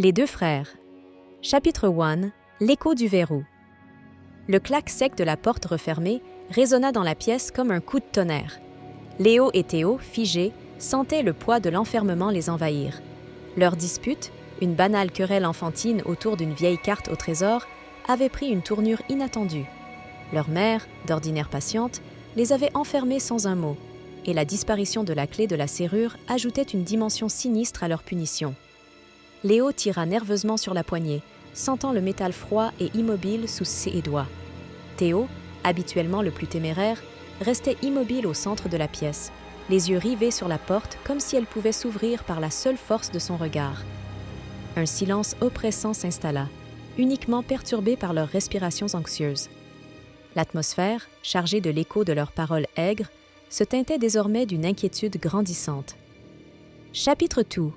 Les deux frères. Chapitre 1. L'écho du verrou. Le clac sec de la porte refermée résonna dans la pièce comme un coup de tonnerre. Léo et Théo, figés, sentaient le poids de l'enfermement les envahir. Leur dispute, une banale querelle enfantine autour d'une vieille carte au trésor, avait pris une tournure inattendue. Leur mère, d'ordinaire patiente, les avait enfermés sans un mot, et la disparition de la clé de la serrure ajoutait une dimension sinistre à leur punition. Léo tira nerveusement sur la poignée, sentant le métal froid et immobile sous ses doigts. Théo, habituellement le plus téméraire, restait immobile au centre de la pièce, les yeux rivés sur la porte comme si elle pouvait s'ouvrir par la seule force de son regard. Un silence oppressant s'installa, uniquement perturbé par leurs respirations anxieuses. L'atmosphère, chargée de l'écho de leurs paroles aigres, se teintait désormais d'une inquiétude grandissante. Chapitre 2.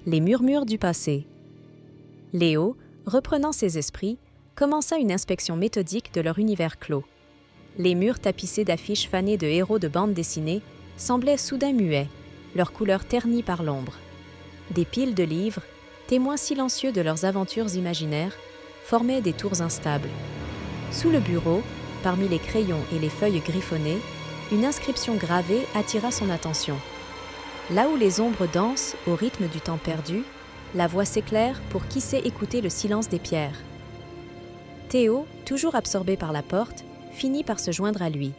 Les murmures du passé. Léo, reprenant ses esprits, commença une inspection méthodique de leur univers clos. Les murs tapissés d'affiches fanées de héros de bande dessinée semblaient soudain muets, leurs couleurs ternies par l'ombre. Des piles de livres, témoins silencieux de leurs aventures imaginaires, formaient des tours instables. Sous le bureau, parmi les crayons et les feuilles griffonnées, une inscription gravée attira son attention. Là où les ombres dansent au rythme du temps perdu, la voix s'éclaire pour qui sait écouter le silence des pierres. Théo, toujours absorbé par la porte, finit par se joindre à lui.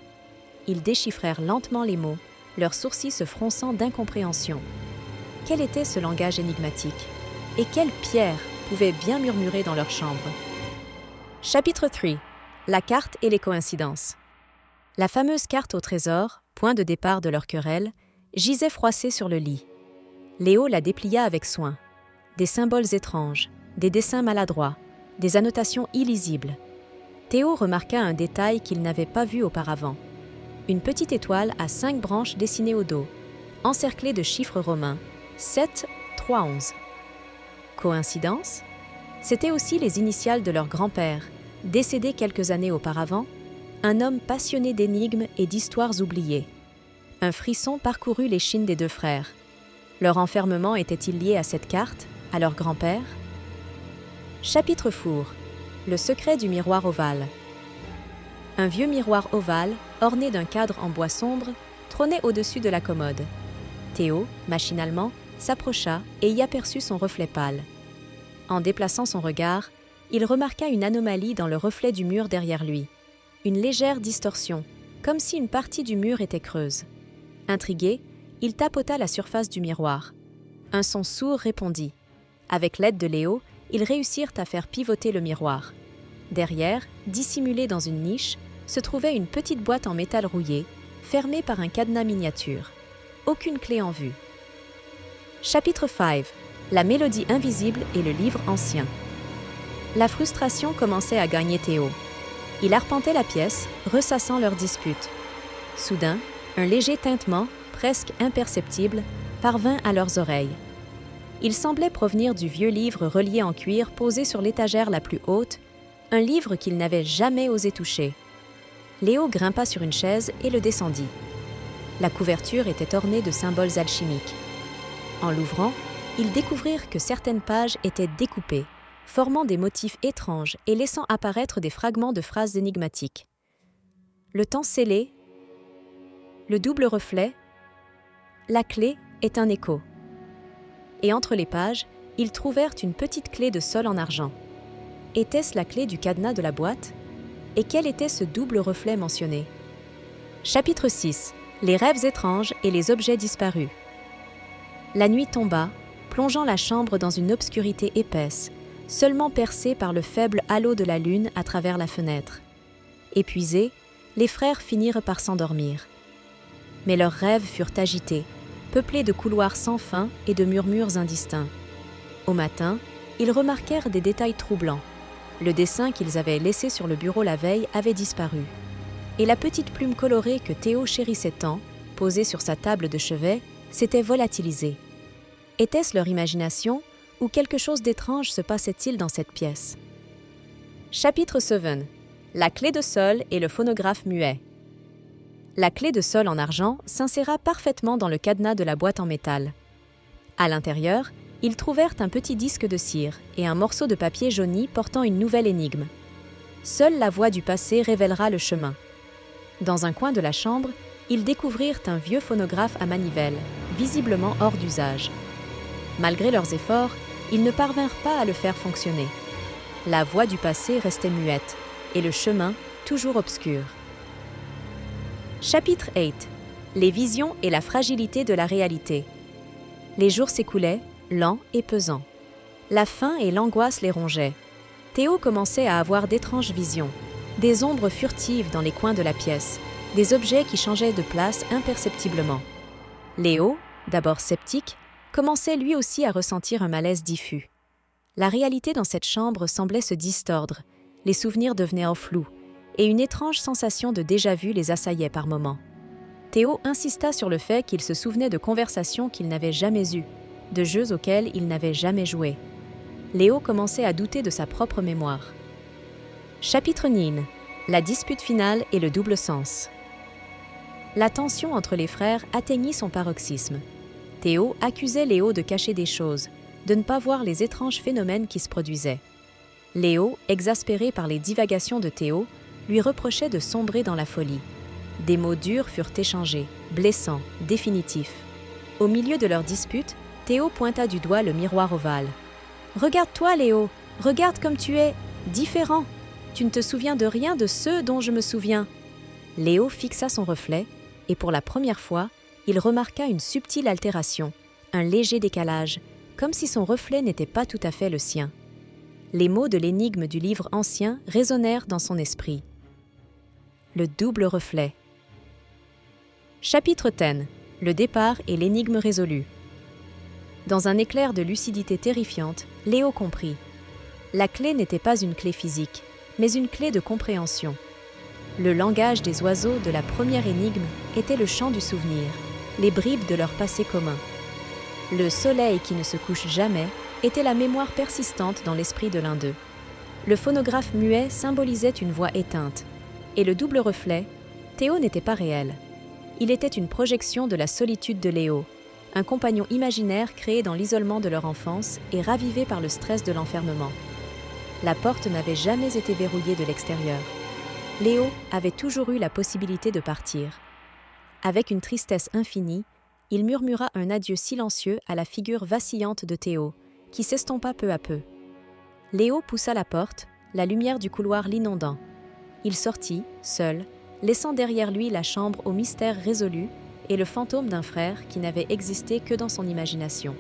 Ils déchiffrèrent lentement les mots, leurs sourcils se fronçant d'incompréhension. Quel était ce langage énigmatique? Et quelle pierre pouvait bien murmurer dans leur chambre? Chapitre 3. La carte et les coïncidences. La fameuse carte au trésor, point de départ de leur querelle, gisait froissée sur le lit. Léo la déplia avec soin. Des symboles étranges, des dessins maladroits, des annotations illisibles. Théo remarqua un détail qu'il n'avait pas vu auparavant. Une petite étoile à 5 branches dessinées au dos, encerclée de chiffres romains, 7, 3, 11. Coïncidence? C'étaient aussi les initiales de leur grand-père, décédé quelques années auparavant, un homme passionné d'énigmes et d'histoires oubliées. Un frisson parcourut l'échine des deux frères. Leur enfermement était-il lié à cette carte, à leur grand-père? Chapitre four. Le secret du miroir ovale. Un vieux miroir ovale, orné d'un cadre en bois sombre, trônait au-dessus de la commode. Théo, machinalement, s'approcha et y aperçut son reflet pâle. En déplaçant son regard, il remarqua une anomalie dans le reflet du mur derrière lui. Une légère distorsion, comme si une partie du mur était creuse. Intrigué, il tapota la surface du miroir. Un son sourd répondit. Avec l'aide de Léo, ils réussirent à faire pivoter le miroir. Derrière, dissimulée dans une niche, se trouvait une petite boîte en métal rouillé, fermée par un cadenas miniature. Aucune clé en vue. Chapitre 5. La mélodie invisible et le livre ancien. La frustration commençait à gagner Théo. Il arpentait la pièce, ressassant leur dispute. Soudain, un léger tintement, presque imperceptible, parvint à leurs oreilles. Il semblait provenir du vieux livre relié en cuir posé sur l'étagère la plus haute, un livre qu'il n'avait jamais osé toucher. Léo grimpa sur une chaise et le descendit. La couverture était ornée de symboles alchimiques. En l'ouvrant, ils découvrirent que certaines pages étaient découpées, formant des motifs étranges et laissant apparaître des fragments de phrases énigmatiques. Le temps scellé, le double reflet, la clé est un écho. Et entre les pages, ils trouvèrent une petite clé de sol en argent. Était-ce la clé du cadenas de la boîte? Et quel était ce double reflet mentionné? Chapitre 6. Les rêves étranges et les objets disparus. La nuit tomba, plongeant la chambre dans une obscurité épaisse, seulement percée par le faible halo de la lune à travers la fenêtre. Épuisés, les frères finirent par s'endormir. Mais leurs rêves furent agités, peuplés de couloirs sans fin et de murmures indistincts. Au matin, ils remarquèrent des détails troublants. Le dessin qu'ils avaient laissé sur le bureau la veille avait disparu. Et la petite plume colorée que Théo chérissait tant, posée sur sa table de chevet, s'était volatilisée. Était-ce leur imagination ou quelque chose d'étrange se passait-il dans cette pièce? Chapitre 7. La clé de sol et le phonographe muet. La clé de sol en argent s'inséra parfaitement dans le cadenas de la boîte en métal. À l'intérieur, Ils trouvèrent un petit disque de cire et un morceau de papier jauni portant une nouvelle énigme. Seule la voix du passé révélera le chemin. Dans un coin de la chambre, ils découvrirent un vieux phonographe à manivelle, visiblement hors d'usage. Malgré leurs efforts, ils ne parvinrent pas à le faire fonctionner. La voix du passé restait muette, et le chemin toujours obscur. Chapitre 8. Les visions et la fragilité de la réalité. Les jours s'écoulaient, lents et pesants. La faim et l'angoisse les rongeaient. Théo commençait à avoir d'étranges visions, des ombres furtives dans les coins de la pièce, des objets qui changeaient de place imperceptiblement. Léo, d'abord sceptique, commençait lui aussi à ressentir un malaise diffus. La réalité dans cette chambre semblait se distordre, les souvenirs devenaient en flou, et une étrange sensation de déjà-vu les assaillait par moments. Théo insista sur le fait qu'il se souvenait de conversations qu'il n'avait jamais eues, de jeux auxquels il n'avait jamais joué. Léo commençait à douter de sa propre mémoire. Chapitre 9. La dispute finale et le double sens. La tension entre les frères atteignit son paroxysme. Théo accusait Léo de cacher des choses, de ne pas voir les étranges phénomènes qui se produisaient. Léo, exaspéré par les divagations de Théo, lui reprochait de sombrer dans la folie. Des mots durs furent échangés, blessants, définitifs. Au milieu de leur dispute, Théo pointa du doigt le miroir ovale. « Regarde-toi, Léo, regarde comme tu es, différent. Tu ne te souviens de rien de ce dont je me souviens. » Léo fixa son reflet, et pour la première fois, il remarqua une subtile altération, un léger décalage, comme si son reflet n'était pas tout à fait le sien. Les mots de l'énigme du livre ancien résonnèrent dans son esprit. Le double reflet. Chapitre 10. Le départ et l'énigme résolue. Dans un éclair de lucidité terrifiante, Léo comprit. La clé n'était pas une clé physique, mais une clé de compréhension. Le langage des oiseaux de la première énigme était le chant du souvenir, les bribes de leur passé commun. Le soleil qui ne se couche jamais était la mémoire persistante dans l'esprit de l'un d'eux. Le phonographe muet symbolisait une voix éteinte, et le double reflet, Théo n'était pas réel. Il était une projection de la solitude de Léo, un compagnon imaginaire créé dans l'isolement de leur enfance et ravivé par le stress de l'enfermement. La porte n'avait jamais été verrouillée de l'extérieur. Léo avait toujours eu la possibilité de partir. Avec une tristesse infinie, il murmura un adieu silencieux à la figure vacillante de Théo, qui s'estompa peu à peu. Léo poussa la porte, la lumière du couloir l'inondant. Il sortit, seul, laissant derrière lui la chambre au mystère résolu et le fantôme d'un frère qui n'avait existé que dans son imagination.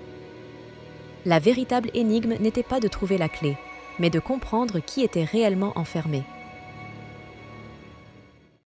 La véritable énigme n'était pas de trouver la clé, mais de comprendre qui était réellement enfermé.